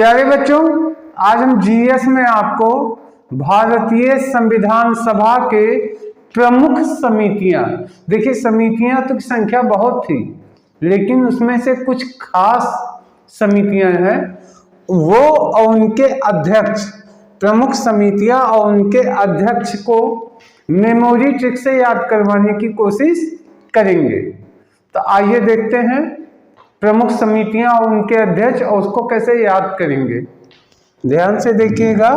प्यारे बच्चों, आज हम जीएस में आपको भारतीय संविधान सभा के प्रमुख समितियां, देखिए समितियां तो की संख्या बहुत थी, लेकिन उसमें से कुछ खास समितियां हैं वो और उनके अध्यक्ष, प्रमुख समितियां और उनके अध्यक्ष को मेमोरी ट्रिक से याद करवाने की कोशिश करेंगे। तो आइए देखते हैं प्रमुख समितियां और उनके अध्यक्ष और उसको कैसे याद करेंगे। ध्यान से देखिएगा।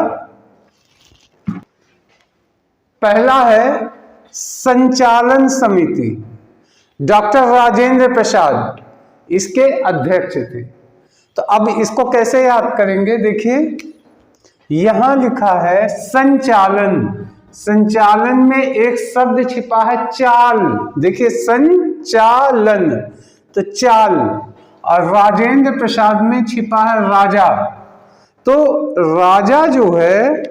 पहला है संचालन समिति, डॉक्टर राजेंद्र प्रसाद इसके अध्यक्ष थे। तो अब इसको कैसे याद करेंगे, देखिए यहां लिखा है संचालन। संचालन में एक शब्द छिपा है चाल, देखिए संचालन तो चाल, और राजेंद्र प्रसाद में छिपा है राजा। तो राजा जो है,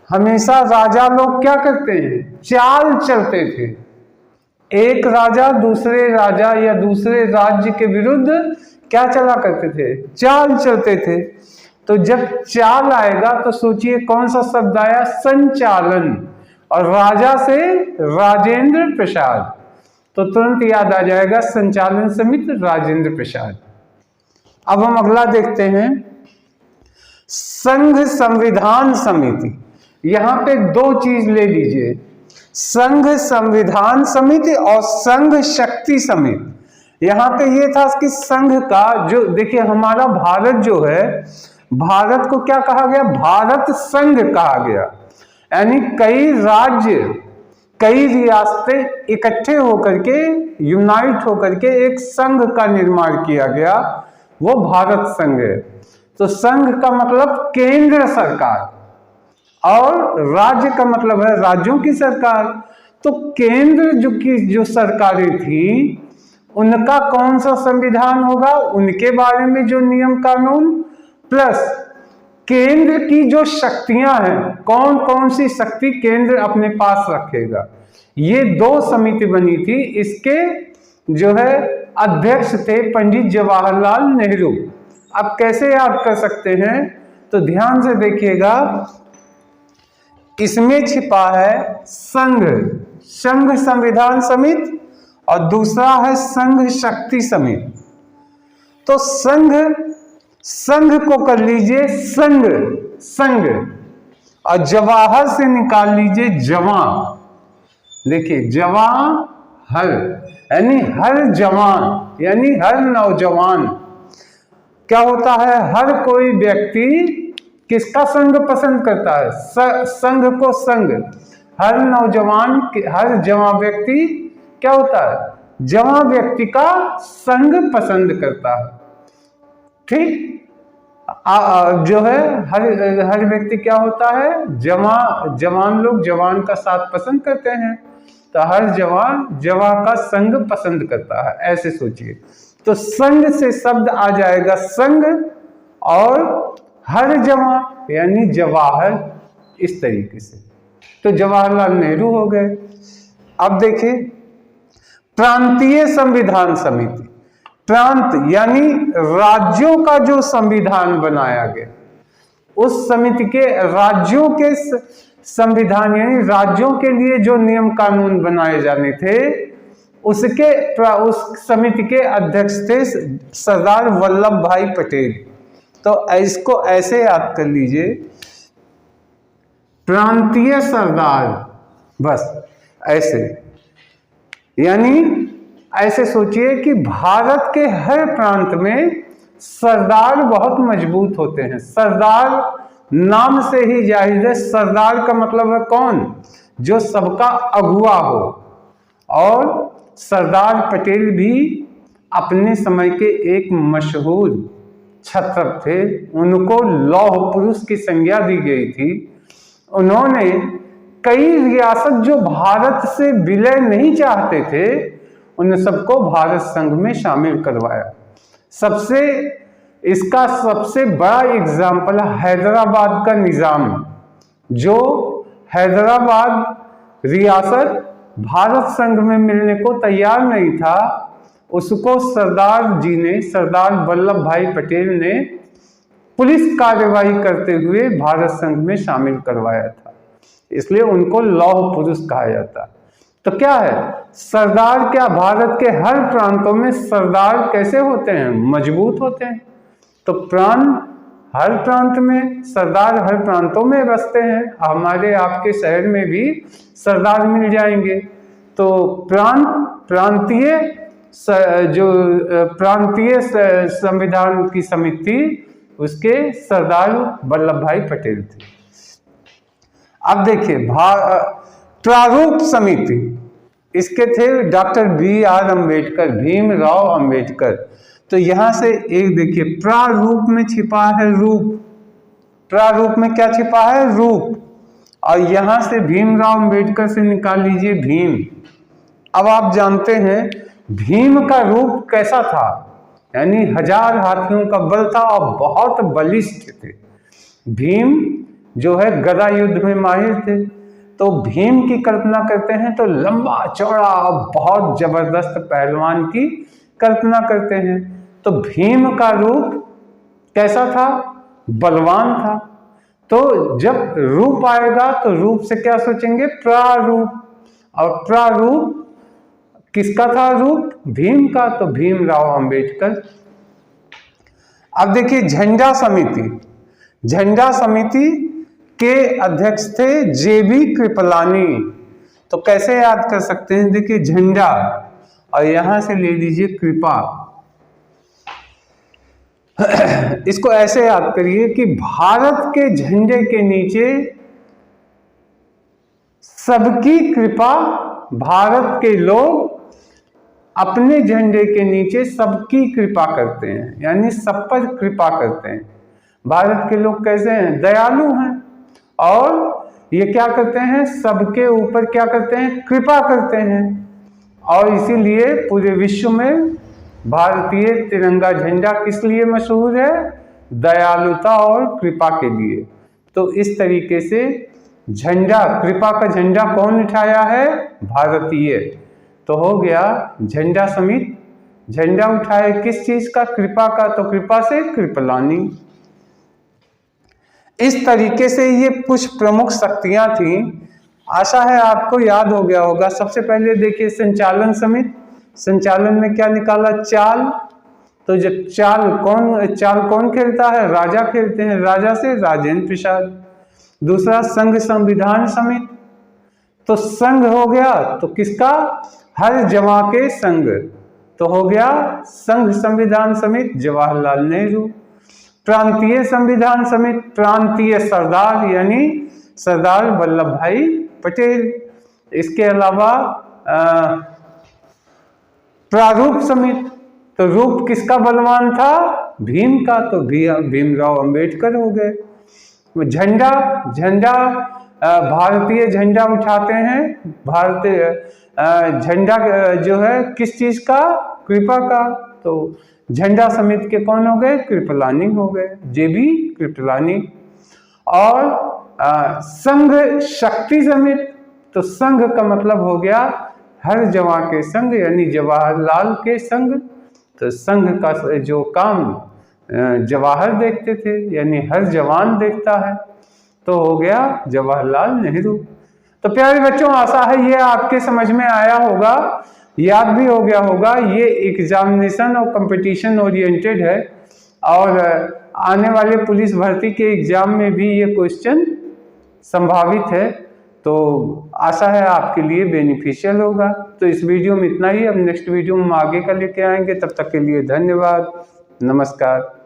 हमेशा राजा लोग क्या करते हैं, चाल चलते थे। एक राजा दूसरे राजा या दूसरे राज्य के विरुद्ध क्या चला करते थे, चाल चलते थे। तो जब चाल आएगा तो सोचिए कौन सा शब्द आया, संचालन, और राजा से राजेंद्र प्रसाद, तो तुरंत याद आ जाएगा संचालन समिति राजेंद्र प्रसाद। अब हम अगला देखते हैं संघ संविधान समिति। यहां पे दो चीज ले लीजिए, संघ संविधान समिति और संघ शक्ति समिति। यहां पे ये था कि संघ का जो, देखिए हमारा भारत जो है, भारत को क्या कहा गया, भारत संघ कहा गया, यानी कई राज्य कई रियासतें इकट्ठे होकर के, यूनाइट होकर के एक संघ का निर्माण किया गया, वो भारत संघ है। तो संघ का मतलब केंद्र सरकार और राज्य का मतलब है राज्यों की सरकार। तो केंद्र जो सरकारें थी उनका कौन सा संविधान होगा, उनके बारे में जो नियम कानून, प्लस केंद्र की जो शक्तियां हैं, कौन कौन सी शक्ति केंद्र अपने पास रखेगा, ये दो समिति बनी थी। इसके जो है अध्यक्ष थे पंडित जवाहरलाल नेहरू। अब कैसे याद कर सकते हैं, तो ध्यान से देखिएगा, इसमें छिपा है संघ, संघ संविधान समिति, और दूसरा है संघ शक्ति समिति। तो संघ को कर लीजिए संघ, और जवाहर से निकाल लीजिए जवान। देखिए जवान हर, यानी हर जवान, यानी हर नौजवान। क्या होता है, हर कोई व्यक्ति किसका संग पसंद करता है, संघ को संग। हर नौजवान, हर जवान व्यक्ति क्या होता है, जवान व्यक्ति का संग पसंद करता है। ठीक, जो है हर व्यक्ति क्या होता है, जवान लोग जवान का साथ पसंद करते हैं, तो हर जवान का संग पसंद करता है, ऐसे सोचिए। तो संघ से शब्द आ जाएगा संघ, और हर जवान यानी जवाहर, इस तरीके से। तो जवाहरलाल नेहरू हो गए। अब देखिए प्रांतीय संविधान समिति, प्रांत यानी राज्यों का जो संविधान बनाया गया, उस समिति के राज्यों के संविधान, यानी राज्यों के लिए जो नियम कानून बनाए जाने थे, उस समिति के अध्यक्ष थे सरदार वल्लभ भाई पटेल। तो इसको ऐसे याद कर लीजिए, प्रांतीय सरदार, बस ऐसे, यानी ऐसे सोचिए कि भारत के हर प्रांत में सरदार बहुत मजबूत होते हैं। सरदार नाम से ही जाहिर है, सरदार का मतलब है कौन, जो सबका अगुवा हो। और सरदार पटेल भी अपने समय के एक मशहूर क्षत्रप थे, उनको लौह पुरुष की संज्ञा दी गई थी। उन्होंने कई रियासत जो भारत से विलय नहीं चाहते थे, उन सबको भारत संघ में शामिल करवाया। इसका सबसे बड़ा एग्जाम्पल है हैदराबाद का निजाम। जो हैदराबाद रियासत भारत संघ में मिलने को तैयार नहीं था, उसको सरदार वल्लभ भाई पटेल ने पुलिस कार्यवाही करते हुए भारत संघ में शामिल करवाया था, इसलिए उनको लौह पुरुष कहा जाता है। तो क्या है, सरदार क्या भारत के हर प्रांतों में सरदार कैसे होते हैं, मजबूत होते हैं। तो हर प्रांत में सरदार हर प्रांतों में बसते हैं। हमारे आपके शहर में भी सरदार मिल जाएंगे। तो प्रांतीय संविधान की समिति उसके सरदार वल्लभ भाई पटेल थे। अब देखिए प्रारूप समिति, इसके थे डॉक्टर BR अम्बेडकर, भीमराव अम्बेडकर। तो यहां से एक देखिए, प्रारूप में छिपा है रूप, प्रारूप में क्या छिपा है, रूप, और यहां से भीमराव अम्बेडकर से निकाल लीजिए भीम। अब आप जानते हैं भीम का रूप कैसा था, यानी 1000 हाथियों का बल था और बहुत बलिष्ठ थे। भीम जो है गदा युद्ध में माहिर थे। तो भीम की कल्पना करते हैं तो लंबा चौड़ा और बहुत जबरदस्त पहलवान की कल्पना करते हैं। तो भीम का रूप कैसा था, बलवान था। तो जब रूप आएगा तो रूप से क्या सोचेंगे, प्रारूप। और प्रारूप किसका था रूप, भीम का, तो भीमराव अम्बेडकर। अब देखिए झंडा समिति, झंडा समिति के अध्यक्ष थे JB कृपलानी। तो कैसे याद कर सकते हैं, देखिए झंडा और यहां से ले लीजिए कृपा। इसको ऐसे याद करिए कि भारत के झंडे के नीचे सबकी कृपा, भारत के लोग अपने झंडे के नीचे सबकी कृपा करते हैं, यानी सब पर कृपा करते हैं। भारत के लोग कैसे हैं, दयालु हैं, और ये क्या करते हैं, सबके ऊपर क्या करते हैं, कृपा करते हैं। और इसीलिए पूरे विश्व में भारतीय तिरंगा झंडा किस लिए मशहूर है, दयालुता और कृपा के लिए। तो इस तरीके से झंडा, कृपा का झंडा कौन उठाया है, भारतीय। तो हो गया झंडा समिति, झंडा उठाए किस चीज का, कृपा का, तो कृपा से कृपलानी। इस तरीके से ये कुछ प्रमुख शक्तियां थीं। आशा है आपको याद हो गया होगा। सबसे पहले देखिए संचालन समिति, संचालन में क्या निकाला, चाल। तो जब चाल कौन खेलता है, राजा खेलते हैं, राजा से राजेंद्र प्रसाद। दूसरा संघ संविधान समिति, तो संघ हो गया तो किसका, हर जमा के संघ, तो हो गया संघ संविधान समिति जवाहरलाल नेहरू। प्रांतीय संविधान समिति, प्रांतीय सरदार यानी सरदार वल्लभ भाई पटेल। इसके अलावा प्रारूप समिति, तो रूप किसका बलवान था, भीम का, तो भीमराव अम्बेडकर हो गए। झंडा भारतीय झंडा उठाते हैं, भारतीय झंडा जो है किस चीज का, कृपा का। तो झंडा समिति के कौन हो गए, कृपलानी हो गए, JB कृपलानी। और संघ शक्ति समिति, तो संघ का मतलब हो गया हर जवां के संघ, यानी जवाहरलाल के संघ। तो संघ का जो काम जवाहर देखते थे, यानी हर जवान देखता है, तो हो गया जवाहरलाल नेहरू। तो प्यारे बच्चों, आशा है ये आपके समझ में आया होगा, याद भी हो गया होगा। ये एग्जामिनेशन और कंपटीशन ओरिएंटेड है, और आने वाले पुलिस भर्ती के एग्जाम में भी ये क्वेश्चन संभावित है। तो आशा है आपके लिए बेनिफिशियल होगा। तो इस वीडियो में इतना ही। अब नेक्स्ट वीडियो में हम आगे का लेके आएंगे। तब तक के लिए धन्यवाद, नमस्कार।